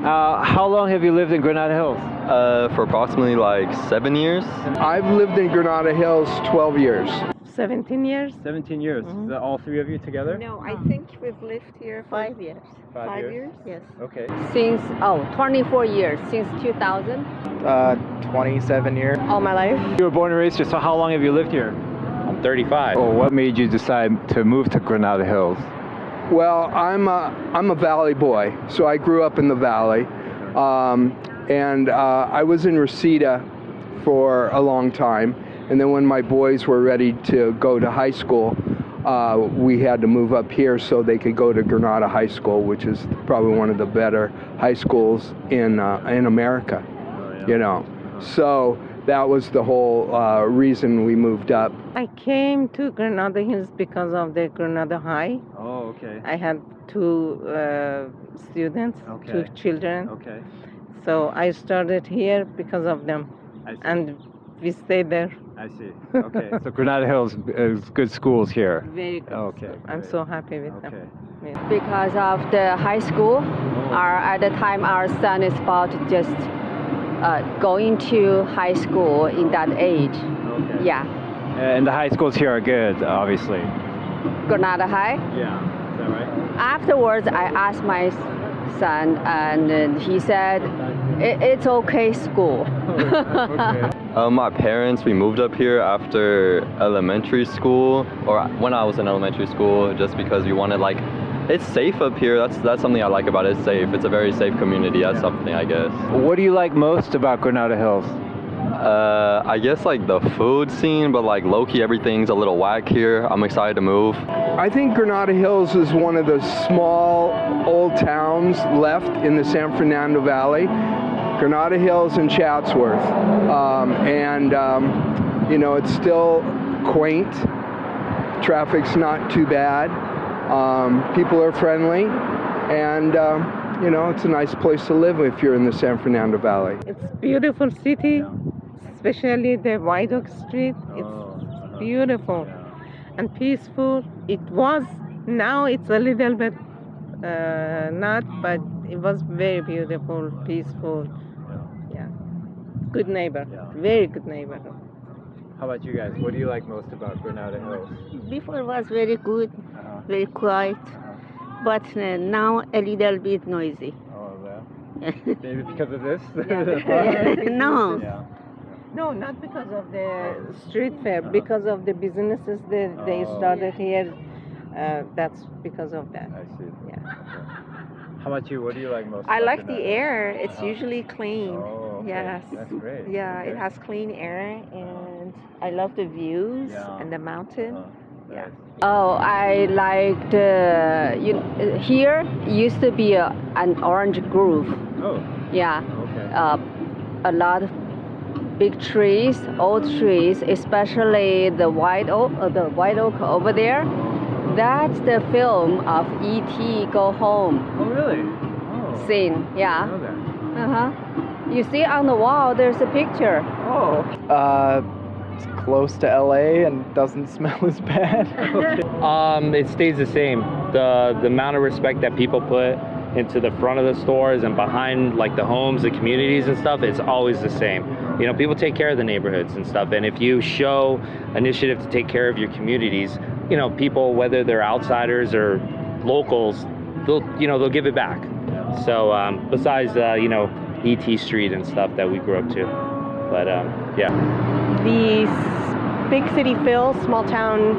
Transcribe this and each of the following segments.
How long have you lived in Granada Hills? For approximately like 7 years. I've lived in Granada Hills 12 years. 17 years. 17 years. Is that all three of you together? No, I think we've lived here for 5 years. 5 years. Yes. Okay. Since 24 years, since 2000. 27 years. All my life. You were born and raised here, so how long have you lived here? I'm 35. Oh, what made you decide to move to Granada Hills? Well, I'm a valley boy, so I grew up in the valley, and I was in Reseda for a long time, and then when my boys were ready to go to high school, we had to move up here so they could go to Granada High School, which is probably one of the better high schools in America. You know, so that was the whole reason we moved up. I came to Granada Hills because of the Granada High. Oh, okay. I had two students, Okay. two children. Okay. So I started here because of them. I see. And we stayed there. I see. Okay. So Granada Hills is good schools here. Very good. Okay. So I'm so happy with them. Okay. Yeah. Because of the high school, at the time our son is about to just going to high school in that age. Okay. Yeah, And the high schools here are good, obviously. Granada High. Yeah. Is that right? Afterwards, I asked my son, and then he said, it's okay school. My parents, we moved up here after elementary school, or when I was in elementary school, just because we wanted, like, it's safe up here. That's something I like about it. It's safe. It's a very safe community. That's something, I guess. What do you like most about Granada Hills? I guess like the food scene, but like low-key everything's a little whack here. I'm excited to move. I think Granada Hills is one of the small old towns left in the San Fernando Valley. Granada Hills and Chatsworth. You know, it's still quaint. Traffic's not too bad. People are friendly. And, you know, it's a nice place to live if you're in the San Fernando Valley. It's a beautiful city, especially the White Oak Street. It's beautiful and peaceful. It was, now it's a little bit not, but it was very beautiful, peaceful. Yeah, good neighbor, very good neighborhood. How about you guys? What do you like most about Granada Hills? Before was very good, very quiet, but now a little bit noisy. Oh, well. Maybe because of this? No. Yeah. No, not because of the street fair, because of the businesses that they started here. That's because of that. I see. Yeah. How about you? What do you like most? I about like the Granada? air. It's usually clean. Oh, okay. Yes. That's great. Yeah, Okay. it has clean air, and I love the views and the mountain. Yeah. Oh, I liked, here used to be an orange grove. Oh, Yeah, okay. a lot of big trees, old trees, especially the white oak over there. That's the film of E.T. Go Home Oh, really? Oh. scene. I Yeah. know that. Uh-huh. You see on the wall, there's a picture. Oh. It's close to LA and doesn't smell as bad. It stays the same. The amount of respect that people put into the front of the stores and behind like the homes, the communities and stuff, it's always the same. You know, people take care of the neighborhoods and stuff, and if you show initiative to take care of your communities, you know, people, whether they're outsiders or locals, they'll give it back. So besides ET Street and stuff that we grew up to, but yeah. The big city feel, small town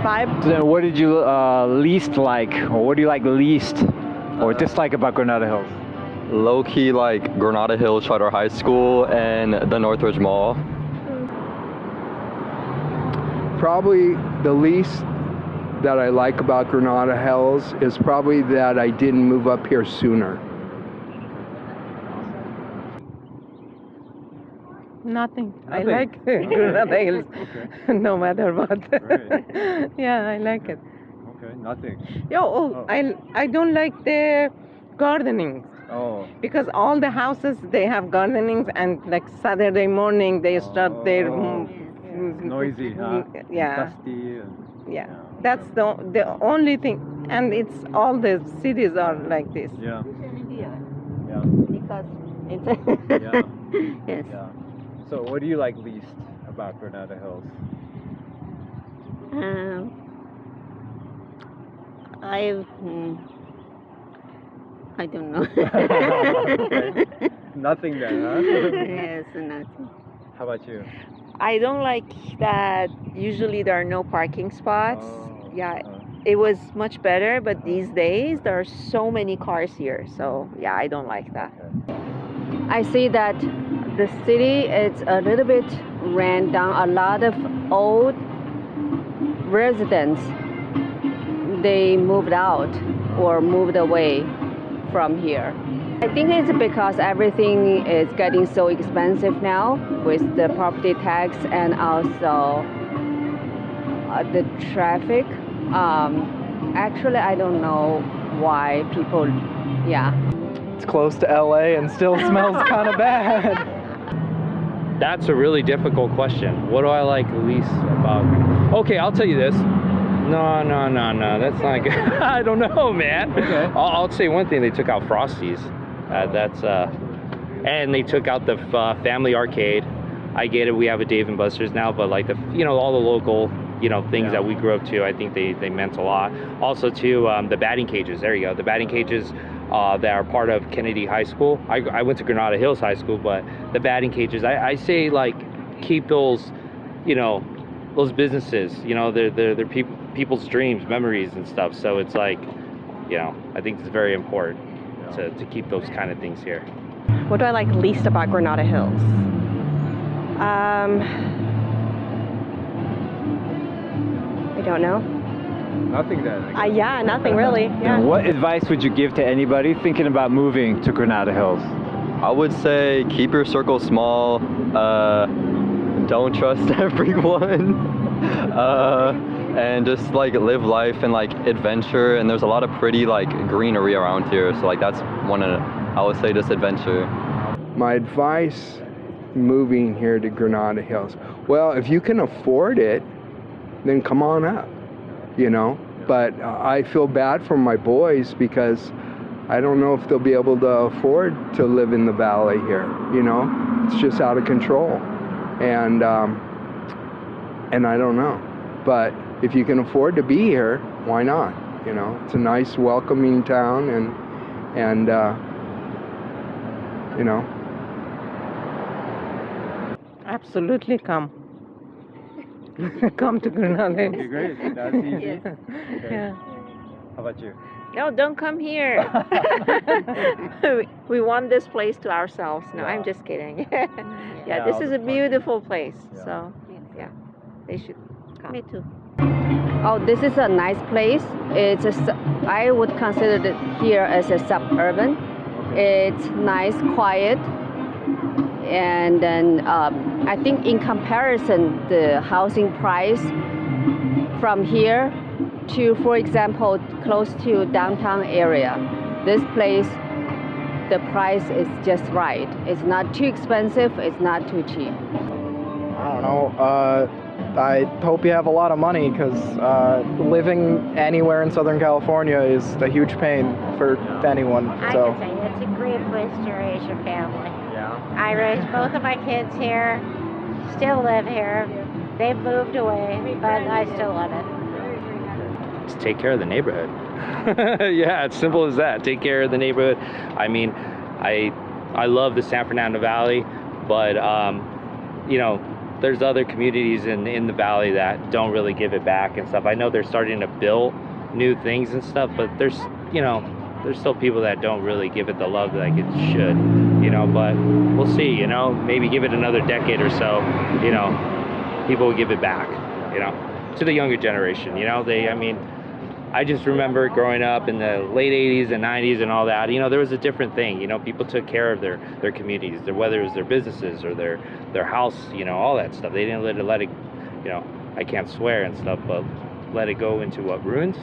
vibe. Then what did you least like, or what do you like least or dislike about Granada Hills? Low-key like Granada Hills Charter High School and the Northridge Mall. Probably the least that I like about Granada Hills is probably that I didn't move up here sooner. Nothing. I like Granada Hills, no matter what. Right. Yeah, I like it. Okay, nothing. I don't like the gardening. Oh. Because all the houses, they have gardenings, and like Saturday morning they start their It's noisy, huh? Yeah. Dusty. Yeah, that's the only thing, and it's all the cities are like this. Yeah. because it's Yeah. yes. Yeah. So what do you like least about Granada Hills? I don't know. Okay. Nothing then, huh? Yes, nothing. How about you? I don't like that usually there are no parking spots. Oh, Yeah, it was much better, but these days there are so many cars here. So yeah, I don't like that. I see that the city is a little bit ran down. A lot of old residents, they moved out or moved away from here. I think it's because everything is getting so expensive now with the property tax and also the traffic. Actually, I don't know why people, yeah. It's close to LA and still smells kind of bad. That's a really difficult question. What do I like least about? Okay, I'll tell you this. No, that's not good. I don't know, man. Okay. I'll say one thing. They took out Frosties. And they took out the family arcade. I get it. We have a Dave and Buster's now, but like all the local, things that we grew up to. I think they meant a lot. Also, too, the batting cages. There you go. The batting cages that are part of Kennedy High School. I went to Granada Hills High School, but the batting cages. I say like keep those, those businesses. They're people's dreams, memories, and stuff. So it's like, I think it's very important to keep those kind of things here. What do I like least about Granada Hills? I don't know. Nothing then. Yeah, nothing really. Yeah. And what advice would you give to anybody thinking about moving to Granada Hills? I would say keep your circle small. Don't trust everyone. And just like live life and like adventure. And there's a lot of pretty like greenery around here. So like that's one of, I would say, just adventure. My advice moving here to Granada Hills. Well, if you can afford it, then come on up, But I feel bad for my boys because I don't know if they'll be able to afford to live in the valley here, It's just out of control. And I don't know. But if you can afford to be here, why not? It's a nice, welcoming town and Absolutely come. Come to Granada. Okay, great. That's easy. Yes. Okay. Yeah. How about you? No, don't come here. We want this place to ourselves. No, I'm just kidding. Yeah, this is a beautiful place. Yeah. So, yeah, they should come. Me too. Oh, this is a nice place. I would consider it here as a suburban. It's nice, quiet, and then I think in comparison, the housing price from here to, for example, close to downtown area, this place, the price is just right. It's not too expensive, it's not too cheap. I don't know. I hope you have a lot of money because living anywhere in Southern California is a huge pain for anyone. I So can say it's a great place to raise your family. Yeah. I raised both of my kids here, still live here. They've moved away, but I still love it. Just take care of the neighborhood. Yeah, it's simple as that. Take care of the neighborhood. I mean, I love the San Fernando Valley, but there's other communities in the valley that don't really give it back and stuff. I know they're starting to build new things and stuff, but there's still people that don't really give it the love like it should, but we'll see, maybe give it another decade or so, people will give it back, to the younger generation, I just remember growing up in the late 80s and 90s and all that, there was a different thing, people took care of their communities, whether it was their businesses or their house, all that stuff. They didn't let it, I can't swear and stuff, but let it go into what, ruins?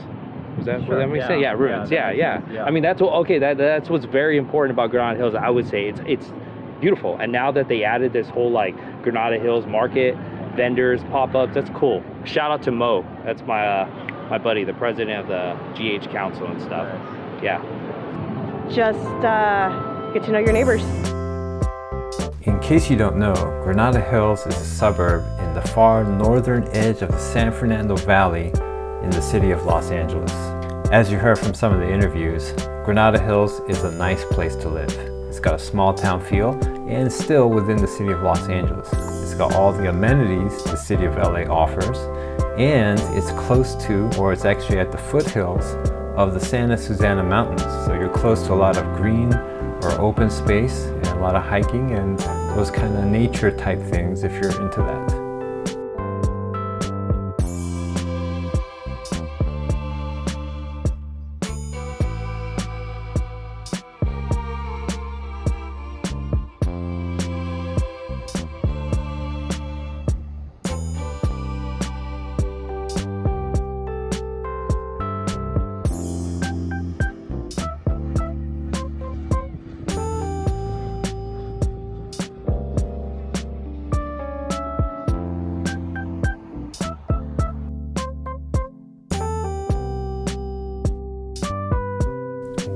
Was that what we say? Yeah, ruins. Yeah. I mean, that's that's what's very important about Granada Hills. I would say it's beautiful. And now that they added this whole like Granada Hills market, vendors, pop-ups, that's cool. Shout out to Mo. That's my buddy, the president of the GH Council and stuff. Yeah. just get to know your neighbors. In case you don't know, Granada Hills is a suburb in the far northern edge of the San Fernando Valley in the city of Los Angeles. As you heard from some of the interviews, Granada Hills is a nice place to live. It's got a small town feel and still within the city of Los Angeles. It's got all the amenities the city of LA offers, and it's close to, or it's actually at the foothills of the Santa Susana Mountains. So you're close to a lot of green or open space and a lot of hiking and those kind of nature type things if you're into that.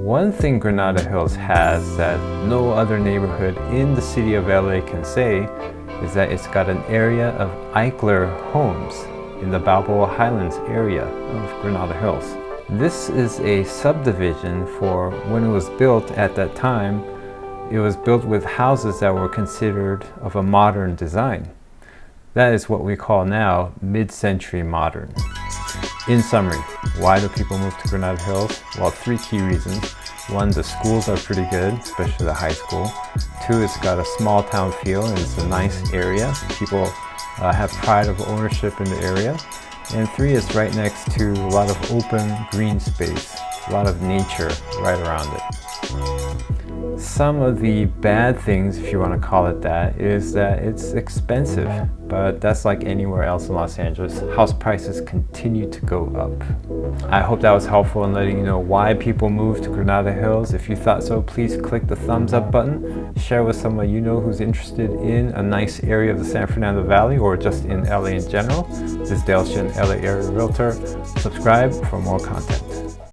One thing Granada Hills has that no other neighborhood in the city of LA can say is that it's got an area of Eichler homes in the Balboa Highlands area of Granada Hills. This is a subdivision for when it was built at that time. It was built with houses that were considered of a modern design. That is what we call now mid-century modern. In summary, why do people move to Granada Hills? Well, 3 key reasons. 1, the schools are pretty good, especially the high school. 2, it's got a small town feel and it's a nice area. People have pride of ownership in the area. And 3, it's right next to a lot of open green space, a lot of nature right around it. Some of the bad things, if you want to call it that, is that it's expensive, but that's like anywhere else in Los Angeles. House prices continue to go up. I hope that was helpful in letting you know why people move to Granada Hills. If you thought so, please click the thumbs up button. Share with someone you know who's interested in a nice area of the San Fernando Valley or just in LA in general. This is Shin, LA Area Realtor. Subscribe for more content.